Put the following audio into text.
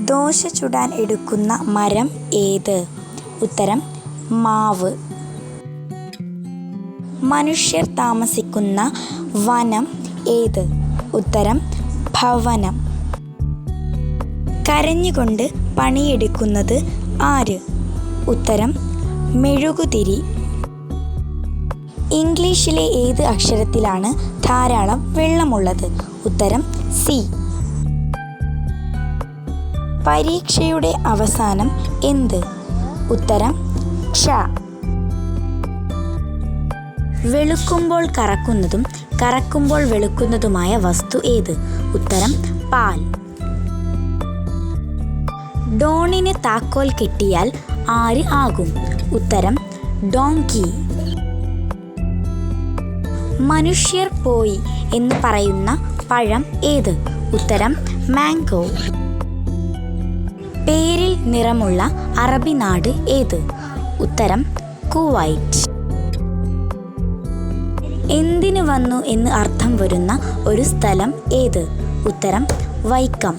ദോശ ചുടാൻ എടുക്കുന്ന മരം ഏത്? ഉത്തരം മാവ്. മനുഷ്യർ താമസിക്കുന്ന വനം ഏത്? ഉത്തരം ഭവനം. കരഞ്ഞുകൊണ്ട് പണിയെടുക്കുന്നത് ആര്? ഉത്തരം മെഴുകുതിരി. ഇംഗ്ലീഷിലെ ഏത് അക്ഷരത്തിലാണ് ധാരാളം വെള്ളമുള്ളത്? ഉത്തരം സി. പരീക്ഷയുടെ അവസാനം എന്ത്? ഉത്തരം ക്ഷ. വെളുക്കുമ്പോൾ കറക്കുന്നതും കറക്കുമ്പോൾ വെളുക്കുന്നതുമായ വസ്തു ഏത്? ഉത്തരം പാൽ. ഡോണിന് താക്കോൽ കിട്ടിയാൽ ആര് ആകും? ഉത്തരം ഡോങ്കി. മനുഷ്യർ പോയി എന്ന് പറയുന്ന പഴം ഏത്? ഉത്തരം മാംഗോ. പേരിൽ നിറമുള്ള അറബി നാട് ഏത്? ഉത്തരം കുവൈറ്റ്. എന്തിന് വന്നു എന്ന് അർത്ഥം വരുന്ന ഒരു സ്ഥലം ഏത്? ഉത്തരം വൈക്കം.